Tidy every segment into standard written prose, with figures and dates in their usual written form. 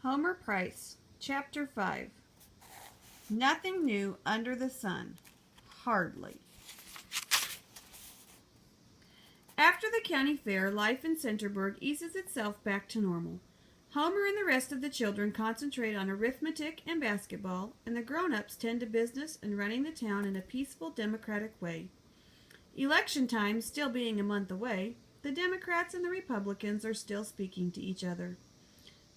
Homer Price, Chapter 5. Nothing new under the sun. Hardly. After the county fair, life in Centerberg eases itself back to normal. Homer and the rest of the children concentrate on arithmetic and basketball, and the grown-ups tend to business and running the town in a peaceful, democratic way. Election time still being a month away, the Democrats and the Republicans are still speaking to each other.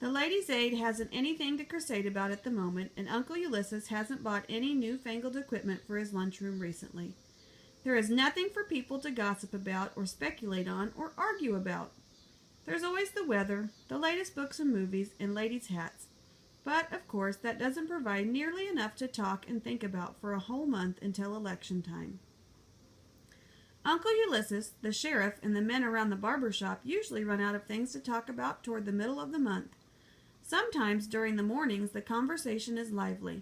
The Ladies' Aid hasn't anything to crusade about at the moment, and Uncle Ulysses hasn't bought any newfangled equipment for his lunchroom recently. There is nothing for people to gossip about or speculate on or argue about. There's always the weather, the latest books and movies, and ladies' hats. But, of course, that doesn't provide nearly enough to talk and think about for a whole month until election time. Uncle Ulysses, the sheriff, and the men around the barbershop usually run out of things to talk about toward the middle of the month. Sometimes during the mornings the conversation is lively.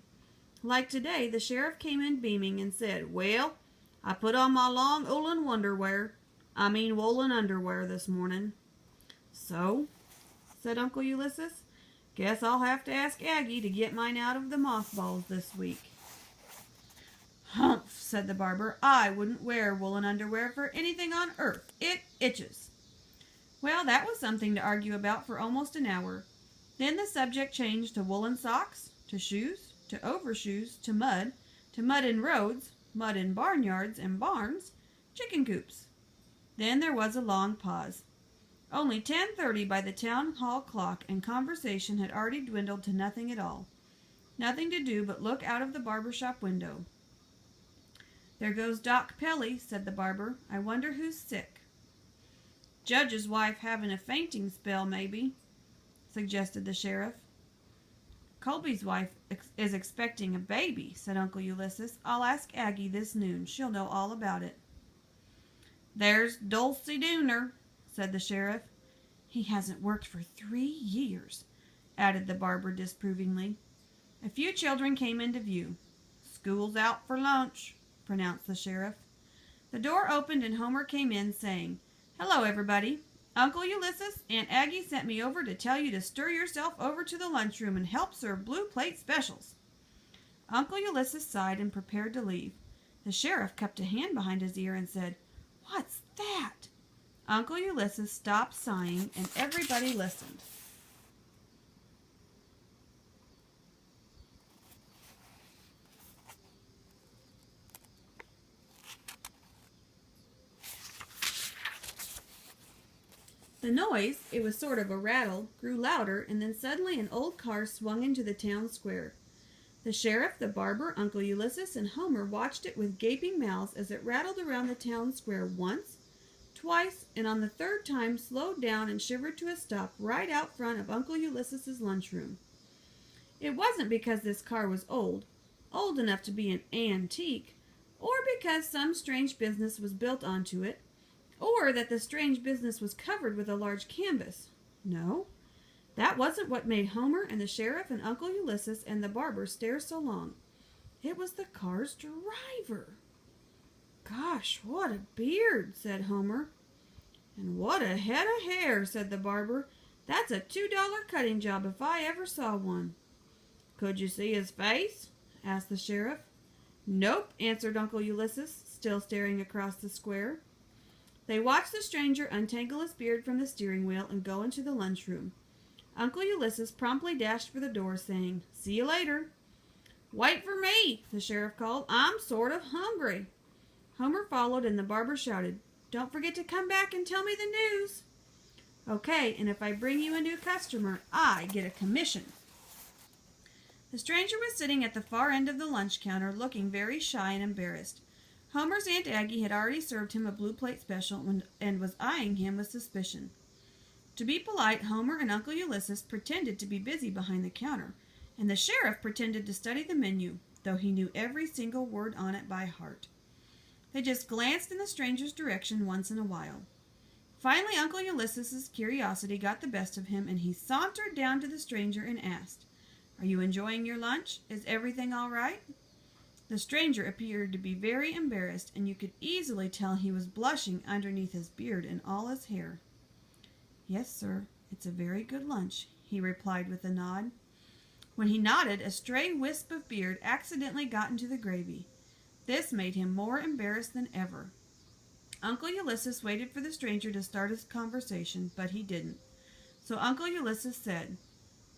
Like today, the sheriff came in beaming and said, "Well, I put on my long woolen woolen underwear this morning." "So?" said Uncle Ulysses. "Guess I'll have to ask Aggie to get mine out of the mothballs this week." "Humph," said the barber. "I wouldn't wear woolen underwear for anything on earth. It itches." Well, that was something to argue about for almost an hour. Then the subject changed to woolen socks, to shoes, to overshoes, to mud in roads, mud in barnyards and barns, chicken coops. Then there was a long pause. Only 10:30 by the town hall clock, and conversation had already dwindled to nothing at all. Nothing to do but look out of the barbershop window. "There goes Doc Pelly," said the barber. "I wonder who's sick." "Judge's wife having a fainting spell, maybe," suggested the sheriff. "Colby's wife is expecting a baby," said Uncle Ulysses. "I'll ask Aggie this noon. She'll know all about it." "There's Dulcie Dooner," said the sheriff. "He hasn't worked for 3 years," added the barber disapprovingly. A few children came into view. "School's out for lunch," pronounced the sheriff. The door opened and Homer came in, saying, "Hello, everybody. Uncle Ulysses, Aunt Aggie sent me over to tell you to stir yourself over to the lunchroom and help serve blue plate specials." Uncle Ulysses sighed and prepared to leave. The sheriff cupped a hand behind his ear and said, "What's that?" Uncle Ulysses stopped sighing, and everybody listened. The noise, it was sort of a rattle, grew louder, and then suddenly an old car swung into the town square. The sheriff, the barber, Uncle Ulysses, and Homer watched it with gaping mouths as it rattled around the town square once, twice, and on the third time slowed down and shivered to a stop right out front of Uncle Ulysses's lunchroom. It wasn't because this car was old enough to be an antique, or because some strange business was built onto it, or that the strange business was covered with a large canvas. No, that wasn't what made Homer and the sheriff and Uncle Ulysses and the barber stare so long. It was the car's driver. "Gosh, what a beard," said Homer. "And what a head of hair," said the barber. "That's a $2 cutting job if I ever saw one." "Could you see his face?" asked the sheriff. "Nope," answered Uncle Ulysses, still staring across the square. They watched the stranger untangle his beard from the steering wheel and go into the lunchroom. Uncle Ulysses promptly dashed for the door, saying, "See you later." "Wait for me," the sheriff called. "I'm sort of hungry." Homer followed, and the barber shouted, "Don't forget to come back and tell me the news." "Okay, and if I bring you a new customer, I get a commission." The stranger was sitting at the far end of the lunch counter, looking very shy and embarrassed. Homer's Aunt Aggie had already served him a blue plate special and was eyeing him with suspicion. To be polite, Homer and Uncle Ulysses pretended to be busy behind the counter, and the sheriff pretended to study the menu, though he knew every single word on it by heart. They just glanced in the stranger's direction once in a while. Finally, Uncle Ulysses's curiosity got the best of him, and he sauntered down to the stranger and asked, "Are you enjoying your lunch? Is everything all right?" The stranger appeared to be very embarrassed, and you could easily tell he was blushing underneath his beard and all his hair. "Yes, sir. "It's a very good lunch," he replied with a nod. When he nodded, a stray wisp of beard accidentally got into the gravy. This made him more embarrassed than ever. Uncle Ulysses waited for the stranger to start his conversation, but he didn't. So Uncle Ulysses said,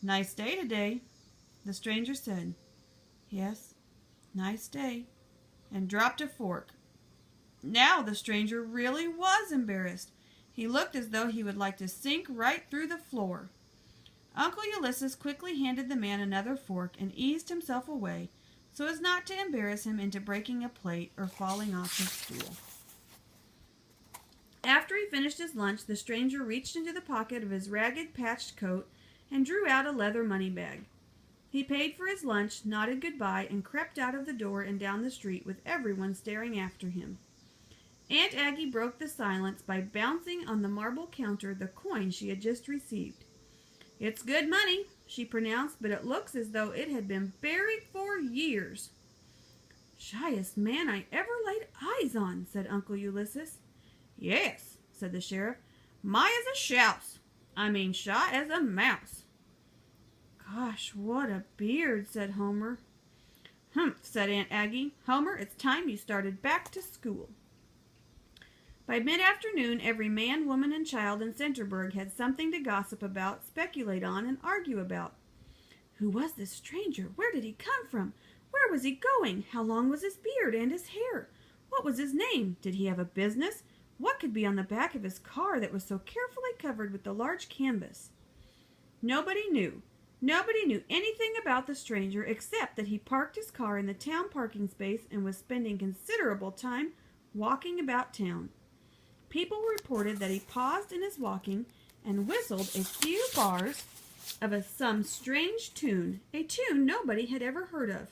"Nice day today." The stranger said, "Yes, nice day," and dropped a fork. Now the stranger really was embarrassed. He looked as though he would like to sink right through the floor. Uncle Ulysses quickly handed the man another fork and eased himself away so as not to embarrass him into breaking a plate or falling off his stool. After he finished his lunch, the stranger reached into the pocket of his ragged, patched coat and drew out a leather money bag. He paid for his lunch, nodded goodbye, and crept out of the door and down the street with everyone staring after him. Aunt Aggie broke the silence by bouncing on the marble counter the coin she had just received. "It's good money," she pronounced, "but it looks as though it had been buried for years." "Shyest man I ever laid eyes on," said Uncle Ulysses. "Yes," said the sheriff. "My as a shouse. I mean shy as a mouse." "Gosh, what a beard," said Homer. "Humph," said Aunt Aggie. "Homer, it's time you started back to school." By mid-afternoon, every man, woman, and child in Centerberg had something to gossip about, speculate on, and argue about. Who was this stranger? Where did he come from? Where was he going? How long was his beard and his hair? What was his name? Did he have a business? What could be on the back of his car that was so carefully covered with the large canvas? Nobody knew. Nobody knew anything about the stranger except that he parked his car in the town parking space and was spending considerable time walking about town. People reported that he paused in his walking and whistled a few bars of some strange tune, a tune nobody had ever heard of.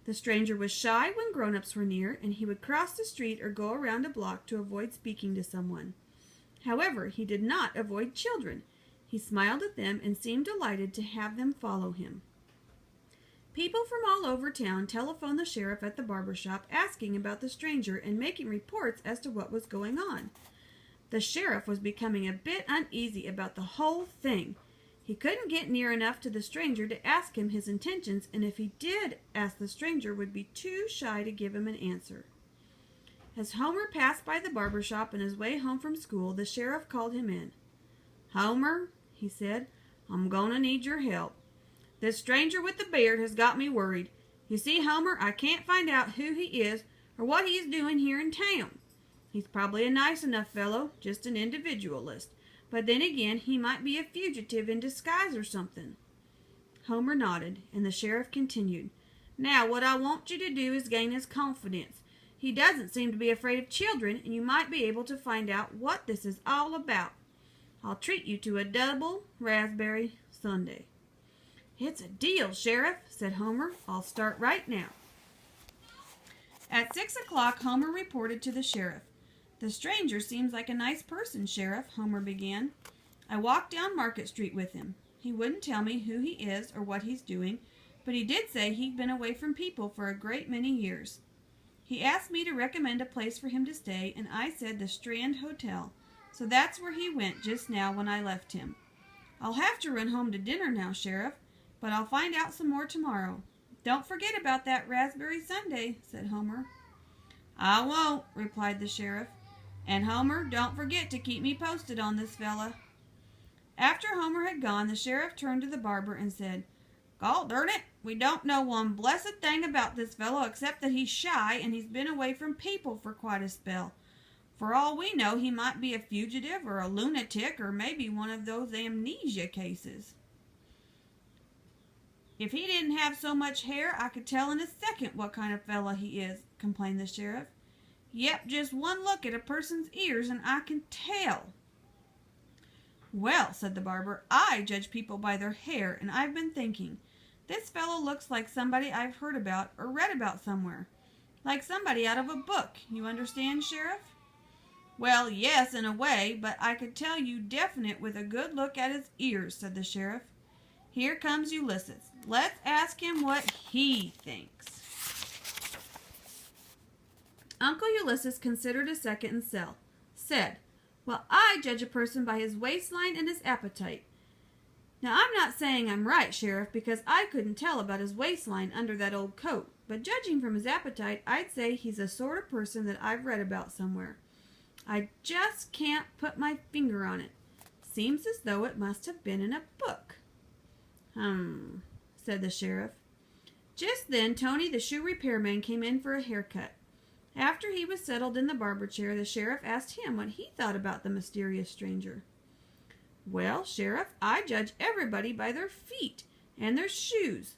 The stranger was shy when grown-ups were near, and he would cross the street or go around a block to avoid speaking to someone. However, he did not avoid children. He smiled at them and seemed delighted to have them follow him. People from all over town telephoned the sheriff at the barbershop asking about the stranger and making reports as to what was going on. The sheriff was becoming a bit uneasy about the whole thing. He couldn't get near enough to the stranger to ask him his intentions, and if he did ask, the stranger would be too shy to give him an answer. As Homer passed by the barbershop on his way home from school, the sheriff called him in. "Homer," he said, "I'm going to need your help. This stranger with the beard has got me worried. You see, Homer, I can't find out who he is or what he is doing here in town. He's probably a nice enough fellow, just an individualist. But then again, he might be a fugitive in disguise or something." Homer nodded, and the sheriff continued. "Now, what I want you to do is gain his confidence. He doesn't seem to be afraid of children, and you might be able to find out what this is all about. I'll treat you to a double raspberry sundae." "It's a deal, Sheriff," said Homer. "I'll start right now." At 6 o'clock, Homer reported to the sheriff. "The stranger seems like a nice person, Sheriff," Homer began. "I walked down Market Street with him. He wouldn't tell me who he is or what he's doing, but he did say he'd been away from people for a great many years. He asked me to recommend a place for him to stay, and I said the Strand Hotel, so that's where he went just now when I left him. I'll have to run home to dinner now, Sheriff, but I'll find out some more tomorrow. Don't forget about that raspberry sundae," said Homer. "I won't," replied the sheriff. "And Homer, don't forget to keep me posted on this fella." After Homer had gone, the sheriff turned to the barber and said, "Gol darn it, we don't know one blessed thing about this fellow except that he's shy and he's been away from people for quite a spell. For all we know, he might be a fugitive or a lunatic or maybe one of those amnesia cases." "If he didn't have so much hair, I could tell in a second what kind of fella he is," complained the sheriff. "Yep, just one look at a person's ears and I can tell." "Well," said the barber, "I judge people by their hair, and I've been thinking. This fellow looks like somebody I've heard about or read about somewhere. Like somebody out of a book. You understand, Sheriff?" "Well, yes, in a way, but I could tell you definite with a good look at his ears," said the sheriff. "Here comes Ulysses. Let's ask him what he thinks." Uncle Ulysses considered a second and said, Well, I judge a person by his waistline and his appetite. Now, I'm not saying I'm right, Sheriff, because I couldn't tell about his waistline under that old coat, but judging from his appetite, I'd say he's the sort of person that I've read about somewhere. I just can't put my finger on it. Seems as though it must have been in a book. Said the sheriff. Just then, Tony, the shoe repairman, came in for a haircut. After he was settled in the barber chair, the sheriff asked him what he thought about the mysterious stranger. Well, Sheriff, I judge everybody by their feet and their shoes.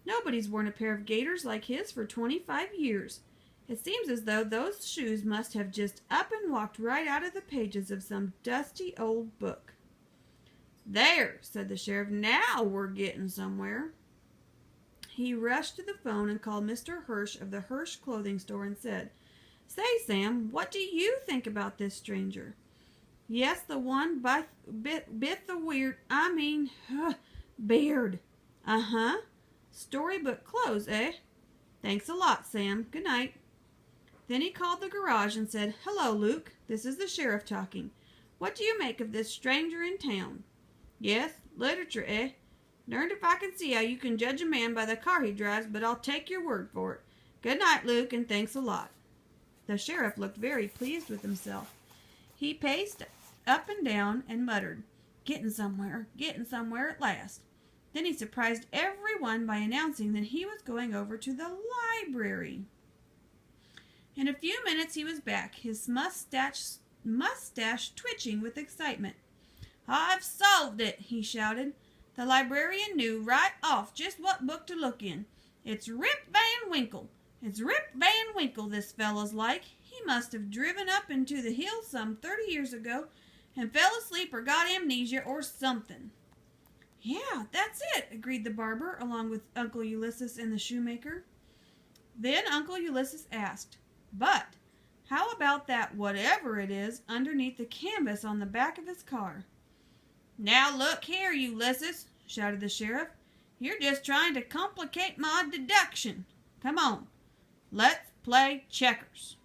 Nobody's worn a pair of gaiters like his for 25 years. It seems as though those shoes must have just up and walked right out of the pages of some dusty old book. There, said the sheriff, now we're getting somewhere. He rushed to the phone and called Mr. Hirsch of the Hirsch clothing store and said, Say, Sam, what do you think about this stranger? Yes, the one bit the weird, beard. Uh-huh. Storybook clothes, eh? Thanks a lot, Sam. Good night. Then he called the garage and said, Hello, Luke. This is the sheriff talking. What do you make of this stranger in town? Yes, literature, eh? Learned if I can see how you can judge a man by the car he drives, but I'll take your word for it. Good night, Luke, and thanks a lot. The sheriff looked very pleased with himself. He paced up and down and muttered, getting somewhere at last. Then he surprised everyone by announcing that he was going over to the library. In a few minutes he was back, his mustache twitching with excitement. I've solved it, he shouted. The librarian knew right off just what book to look in. It's Rip Van Winkle. It's Rip Van Winkle this fellow's like. He must have driven up into the hills some 30 years ago and fell asleep or got amnesia or something. Yeah, that's it, agreed the barber, along with Uncle Ulysses and the shoemaker. Then Uncle Ulysses asked, But how about that whatever it is underneath the canvas on the back of his car? Now look here, Ulysses, shouted the sheriff. You're just trying to complicate my deduction. Come on, let's play checkers.